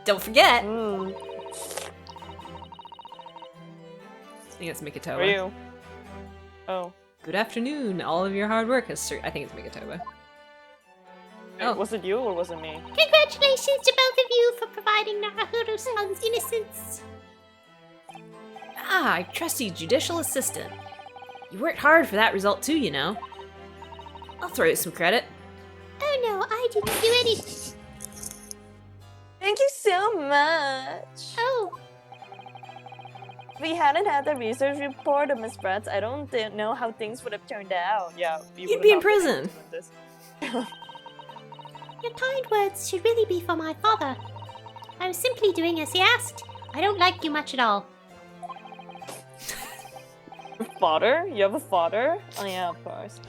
Don't forget. Mm. I think it's Mikotoa. For you. Oh. Good afternoon. All of your hard work has I think it's Mikotoa. Wait, was it you or was it me? Congratulations to both of you for providing Naruto-san's innocence. Ah, trusty judicial assistant. You worked hard for that result too, you know. I'll throw you some credit. Oh no, I didn't do anything. Thank you so much. Oh, If we hadn't had the research report of Miss Bratz, I don't know how things would have turned out. Yeah, You'd be in prison. your kind words should really be for my father. I was simply doing as he asked. I don't like you much at all. Father? You have a father? Oh yeah, of course.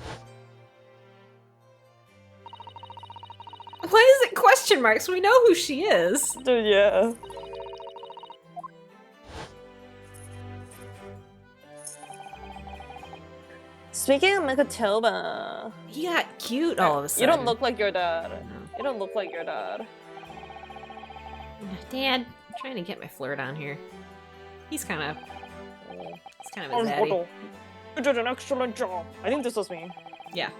Why is it question marks? We know who she is. Dude, yeah. Speaking of Mikotoba, He got cute all of a you sudden. don't look like your dad. No. You don't look like your dad. Dad, I'm trying to get my flirt on here. He's kind of a Oh, zaddy. Otto, you did an excellent job. I think this was me. Yeah,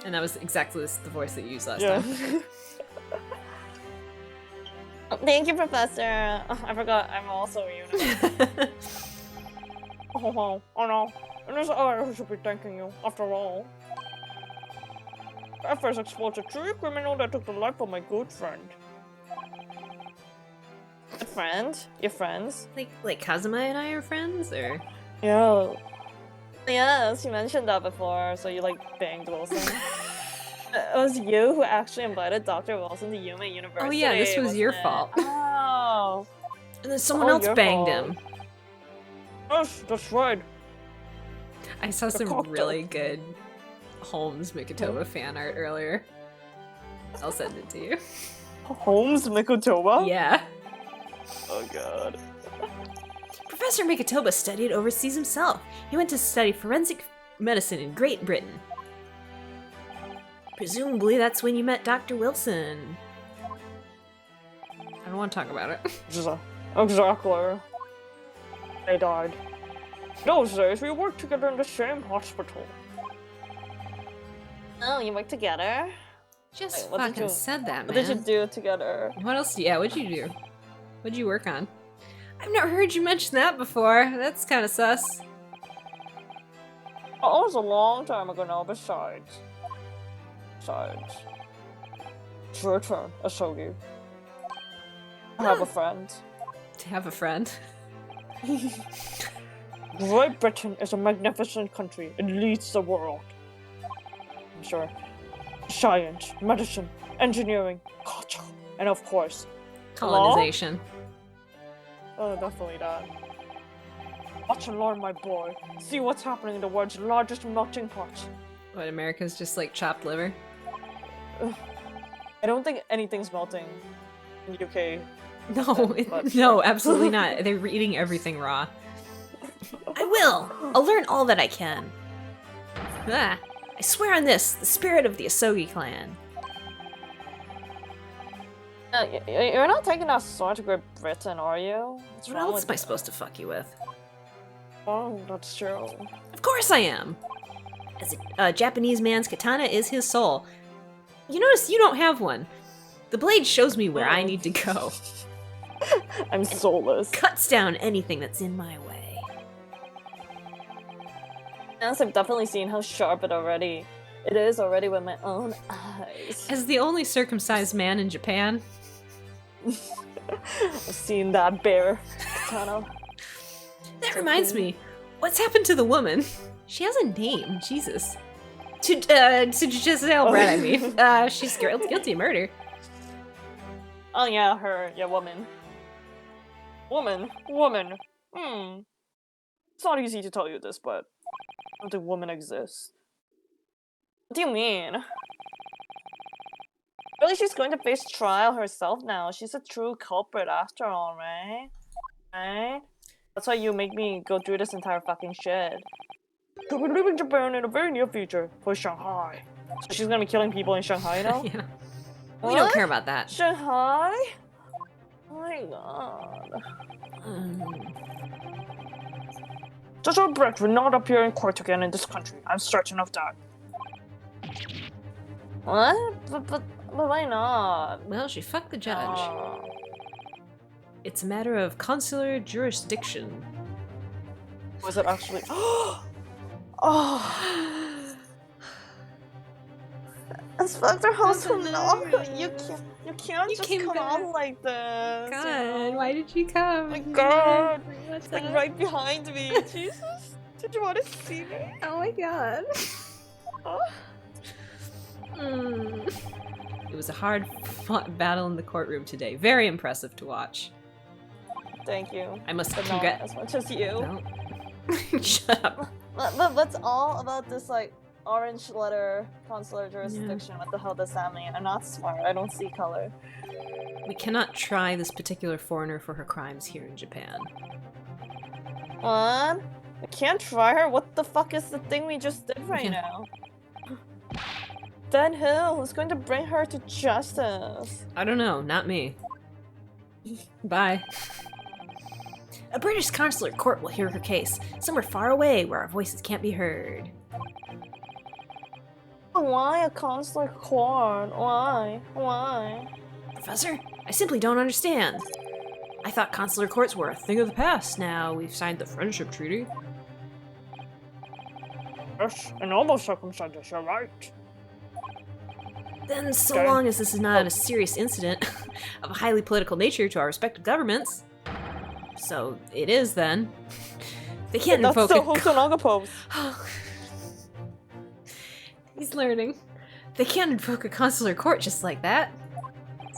and that was exactly the voice that you used last Yeah. time. Oh, thank you, Professor. Oh, I forgot. I'm also a unit. Oh no. It is I who should be thanking you, after all. FS exposed a true criminal that took the life of my good friend. A friend? Your friends? like Kazuma and I are friends, or Yeah. Yes, you mentioned that before, so you like banged Wilson. It was you who actually invited Dr. Wilson to Yume University. Oh yeah, this was wasn't your it? fault. Oh. And then someone Oh, else your banged fault. him. Yes, that's right. I saw some cocktail. really good Holmes Mikotoba fan art earlier. I'll send it to you. Holmes Mikotoba? Yeah. Oh god. Professor Mikotoba studied overseas himself. He went to study forensic medicine in Great Britain. Presumably that's when you met Dr. Wilson. I don't want to talk about it. Exactly. They died. Those days we worked together in the same hospital. Oh, you work together? Just Wait, what did fucking you- said that, What man. did you do together? What else? Yeah, what'd you do? What'd you work on? I've never heard you mention that before. That's kind of sus. Oh, it was a long time ago now, besides. It's your turn, Asogi. I have a friend. To have a friend. Great Britain is a magnificent country. It leads the world. I'm sure. Science, medicine, engineering, culture, and of course, Colonization. Oh, definitely that. watch and learn, my boy. See what's happening in the world's largest melting pot. What, America's just like chopped liver? I don't think anything's melting in the UK. No, But no, sure. absolutely not. They're eating everything raw. I will! I'll learn all that I can. Ah, I swear on this, the spirit of the Asogi clan. You're not taking us so to Great Britain, are you? What's What wrong else with am I you? supposed to fuck you with? Oh, that's true. Of course I am! As a Japanese man's katana is his soul. You notice you don't have one. The blade shows me where I need to go. I'm soulless. Cuts down anything that's in my way. Yes, I've definitely seen how sharp it is already with my own eyes. As the only circumcised man in Japan. I've seen that bear katana. That reminds me, what's happened to the woman? She has a name, Jesus. To Giselle Brett, I mean. She's guilty of murder. Oh yeah, her. Yeah, woman. Woman. It's not easy to tell you this, but I don't think woman exists. What do you mean? Really, she's going to face trial herself now. She's a true culprit after all, right? Right? That's why you make me go through this entire fucking shit. She'll be leaving Japan in the very near future for Shanghai. So she's gonna be killing people in Shanghai now? Yeah. We don't care about that. Shanghai? Oh my god. Joshua Brett will not appear in court again in this country. I'm certain of that. What? But why not? Well, she fucked the judge. It's a matter of consular jurisdiction. Was it actually? Oh! Inspector Hosonaga, you can't just come on like this. God, why did you come? Oh my god, What's it's like up? right behind me. Jesus, did you want to see me? Oh my god. Oh. It was a hard-fought battle in the courtroom today. Very impressive to watch. Thank you. I must But not as much as you. No. Shut up. But what's all about this like orange letter consular jurisdiction? What the hell does that mean? I'm not smart. I don't see color. We cannot try this particular foreigner for her crimes here in Japan. What? I can't try her? What the fuck is the thing we just did right now? Then who? Who's going to bring her to justice? I don't know, not me. Bye. A British consular court will hear her case, somewhere far away where our voices can't be heard. Why a consular court? Why? Why? Professor, I simply don't understand. I thought consular courts were a thing of the past. Now we've signed the friendship treaty. Yes, in almost circumstances, you're right. Then, so Okay. long as this is not a serious incident of a highly political nature to our respective governments. So it is then. They can't That's invoke the a Hosonaga pose. He's learning. They can't invoke a consular court just like that.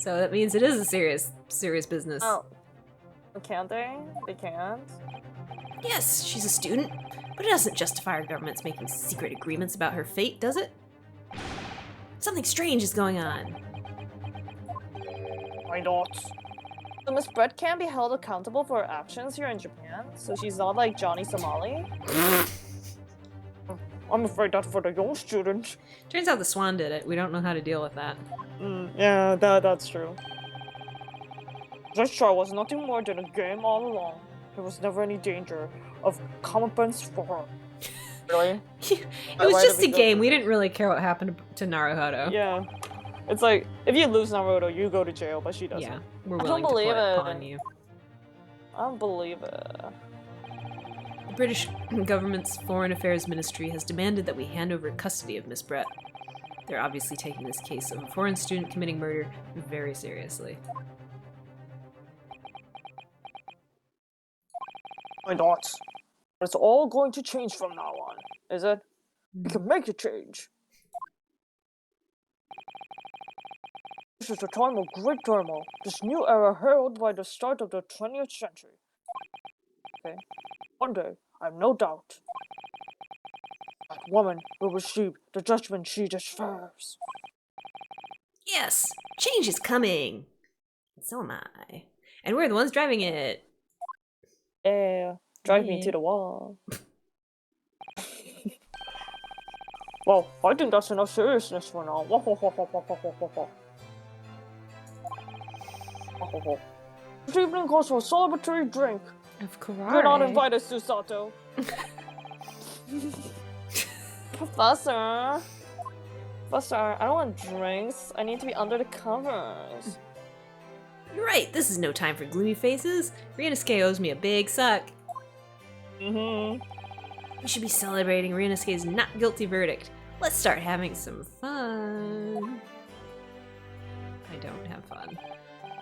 So that means it is a serious business. Oh. Can't they? They can't? Yes, she's a student, but it doesn't justify our government's making secret agreements about her fate, does it? Something strange is going on. Why not? So Miss Brett can't be held accountable for her actions here in Japan? So she's not like Johnny Somali? I'm afraid that for the young student. Turns out the Swan did it. We don't know how to deal with that. Yeah, that's true. This show was nothing more than a game all along. There was never any danger of comeuppance for her. Really? It was just a game. We didn't really care what happened to Naruhodo. Yeah. It's like, if you lose Naruto, you go to jail, but she doesn't. Yeah, we're I willing don't to put believe it it. upon you. I don't believe it. The British government's Foreign Affairs Ministry has demanded that we hand over custody of Miss Brett. They're obviously taking this case of a foreign student committing murder very seriously. Why not? It's all going to change from now on, is it? We can make a change. This is a time of great turmoil, this new era heralded by the start of the 20th century. Okay? One day, I have no doubt, that woman will receive the judgment she deserves. Yes! Change is coming! And so am I. And we're the ones driving it. Yeah. Drive me to the wall. Well, I think that's enough seriousness for now. This evening calls for a celebratory drink. Of course. You're not invited, Susato. Professor, I don't want drinks. I need to be under the covers. You're right, this is no time for gloomy faces. Ryunosuke owes me a big suck. Mm-hmm. We should be celebrating Ryunosuke's not guilty verdict. Let's start having some fun. I don't have fun.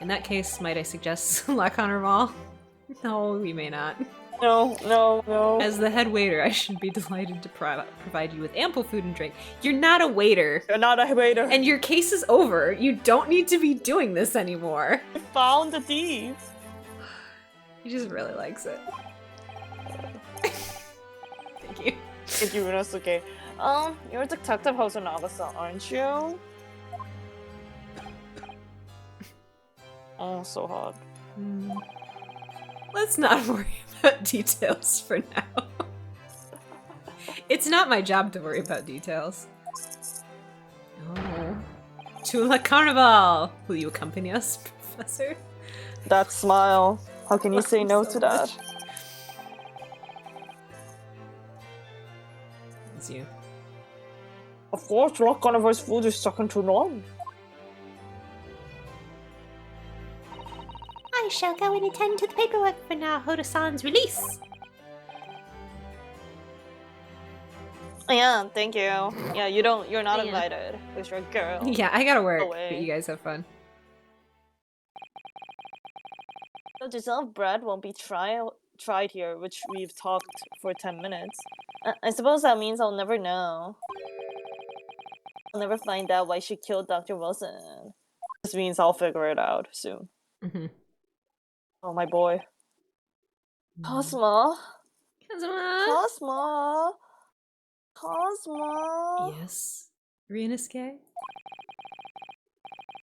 In that case, might I suggest La Carnival? No, we may not. No. As the head waiter, I should be delighted to provide you with ample food and drink. You're not a waiter. You're not a waiter. And your case is over. You don't need to be doing this anymore. I found the thief. He just really likes it. Thank you. Thank you, Ryunosuke. You're Detective Hosonaga, aren't you? Oh, so hot. Let's not worry about details for now. It's not my job to worry about details. Oh. To La Carnival! Will you accompany us, Professor? That smile. How can you say no So to that? much. It's you. Of course, La Carnival's food is second to none. I shall go and attend to the paperwork for Nahoto-san's release. Yeah, thank you. Yeah, you're not Yeah. invited. Because you're a girl. Yeah, I gotta work, Away. but you guys have fun. The dissolved bread won't be tried here, which we've talked for 10 minutes. I suppose that means I'll never know. I'll never find out why she killed Dr. Wilson. This means I'll figure it out soon. Mm-hmm. Oh, my boy. Cosmo? Cosmo? Cosmo? Yes. Ryunosuke?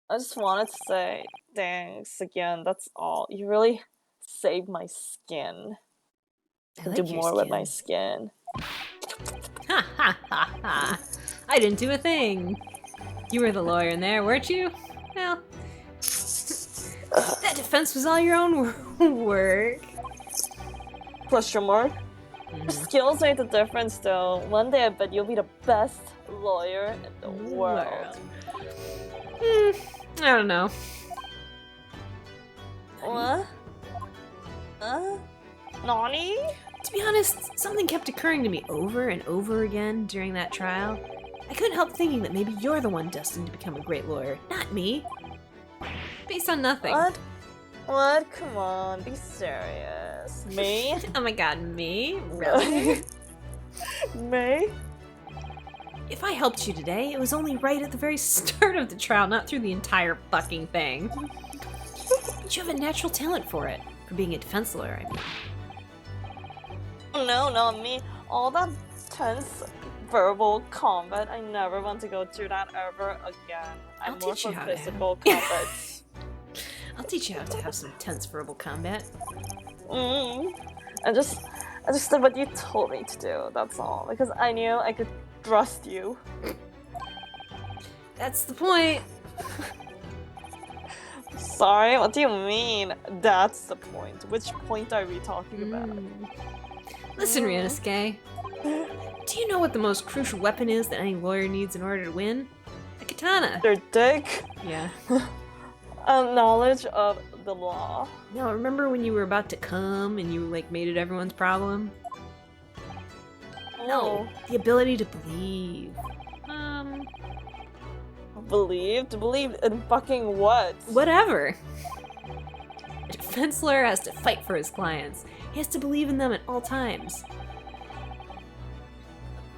I just wanted to say thanks again, that's all. You really saved my skin. I To like do your more with my skin. skin. Ha ha ha ha! I didn't do a thing! You were the lawyer in there, weren't you? Well, that defense was all your own work. Question mark? Your skills made the difference though. One day I bet you'll be the best lawyer in the world. I don't know. What? Nani? To be honest, something kept occurring to me over and over again during that trial. I couldn't help thinking that maybe you're the one destined to become a great lawyer, not me. Based on nothing. What? What? Come on, be serious. Me? Oh my god, me? Really? Me? If I helped you today, it was only right at the very start of the trial, not through the entire fucking thing. But you have a natural talent for it. For being a defense lawyer, I mean. No, not me. All that tense verbal combat, I never want to go through that ever again. I'm I'll more teach you for how to physical combat. I'll teach you how to have some tense verbal combat. I just did what you told me to do, that's all. Because I knew I could trust you. That's the point. Sorry, what do you mean? That's the point. Which point are we talking about? Listen, Ryunosuke. Do you know what the most crucial weapon is that any lawyer needs in order to win? A katana. Their dick? Yeah. Knowledge of the law. Now, remember when you were about to come and you like made it everyone's problem? No, the ability to believe. Believe? To believe in fucking what? Whatever. A defense lawyer has to fight for his clients. He has to believe in them at all times.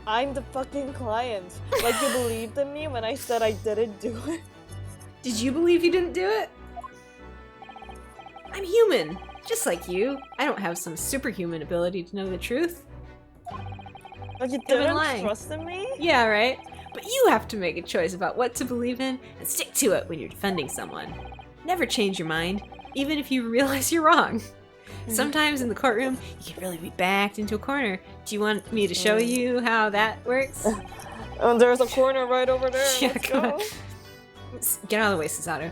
I'm the fucking client. Like you believed in me when I said I didn't do it. Did you believe you didn't do it? I'm human, just like you. I don't have some superhuman ability to know the truth. Like you been didn't lying. trust in me? Yeah, right? But you have to make a choice about what to believe in and stick to it when you're defending someone. Never change your mind, even if you realize you're wrong. Sometimes in the courtroom, you can really be backed into a corner. Do you want me to show you how that works? And there's a corner right over there. Yeah, Let's come go. on. Get out of the way, Susato.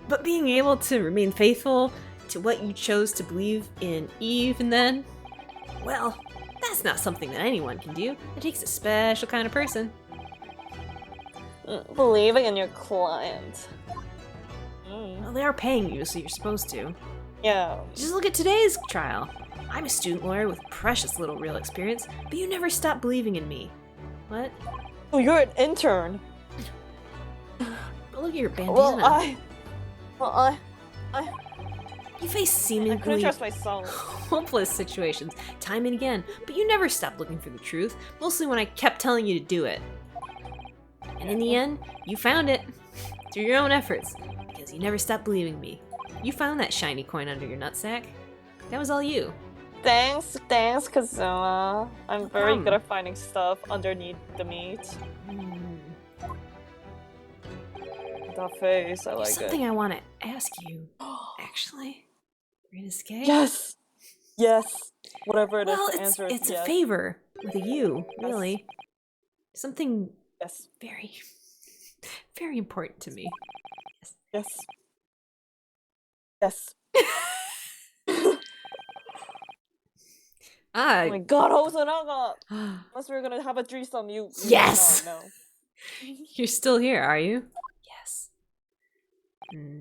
But being able to remain faithful to what you chose to believe in even then, well, that's not something that anyone can do. It takes a special kind of person. Believing in your client. Well, they are paying you, so you're supposed to. Yeah. Just look at today's trial. I'm a student lawyer with precious little real experience, but you never stopped believing in me. What? Oh, you're an intern. But look at your bandana. Well, You face I couldn't seemingly trust myself. hopeless situations time and again, but you never stopped looking for the truth, mostly when I kept telling you to do it. And in the end, you found it through your own efforts, because you never stopped believing me. You found that shiny coin under your nutsack. That was all you. Thanks, Kazuma. I'm very problem. good at finding stuff underneath the meat. That face, I There's like something it. I want to ask you, actually. Read escape? Yes! Yes! Whatever it is, Well, the answer is it's yes. a favor with a U, really. Something Yes. very, very important to me. Yes. Yes. Oh my god, Hosonaga! Unless we're gonna have a threesome, you Yes! not know. You're still here, are you? Yes. Hmm.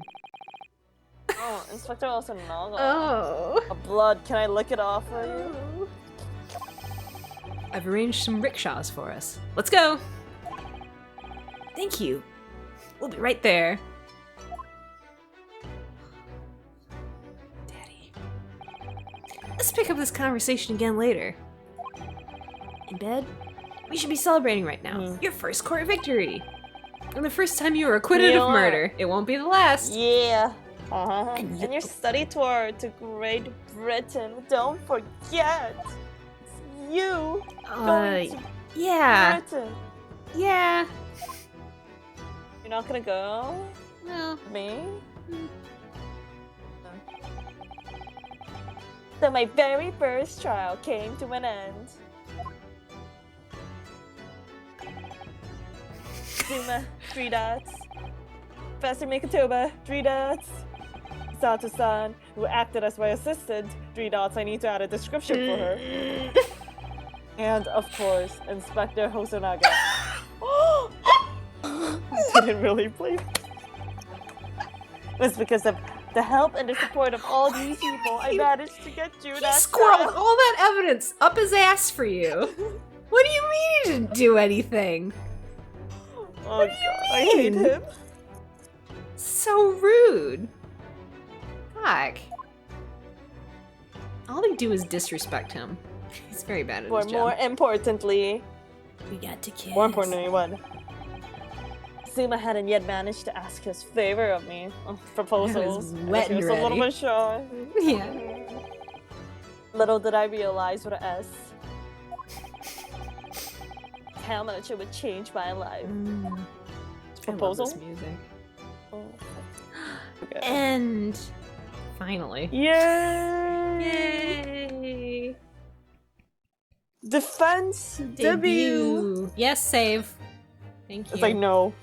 Oh, Inspector Hosonaga. Oh. A blood, can I lick it off for you? I've arranged some rickshaws for us. Let's go! Thank you. We'll be right there. Daddy. Let's pick up this conversation again later. In bed? We should be celebrating right now. Your first court victory! And the first time you were acquitted You of are. murder. It won't be the last. Yeah. Uh-huh. And And your study tour to Great Britain. Don't forget. It's you going to Yeah. Britain. Yeah. You're not gonna go? No. Me? So my very first trial came to an end. Zuma, 3 dots. Professor Mikatoba, 3 dots. Sato-san, who acted as my assistant, 3 dots. I need to add a description for her. And of course, Inspector Hosonaga. Didn't really play. It was because of the help and the support of all these people I managed to get you He that squirreled trial. all that evidence up his ass for you. What do you mean he didn't do anything? Oh god, I hate him. So rude. Fuck. All they do is disrespect him. He's very bad at Or his job. more importantly, We got to kiss. more importantly, what? Zuma hadn't yet managed to ask his favor of me. Proposals. It was wet He and was a little ready. bit shy. Yeah. Little did I realize what an S. How much it would change my life. Proposal? I love this music. Oh. Okay. And finally. Yay! Yay! Defense debut. Yes, save. Thank you. It's like no.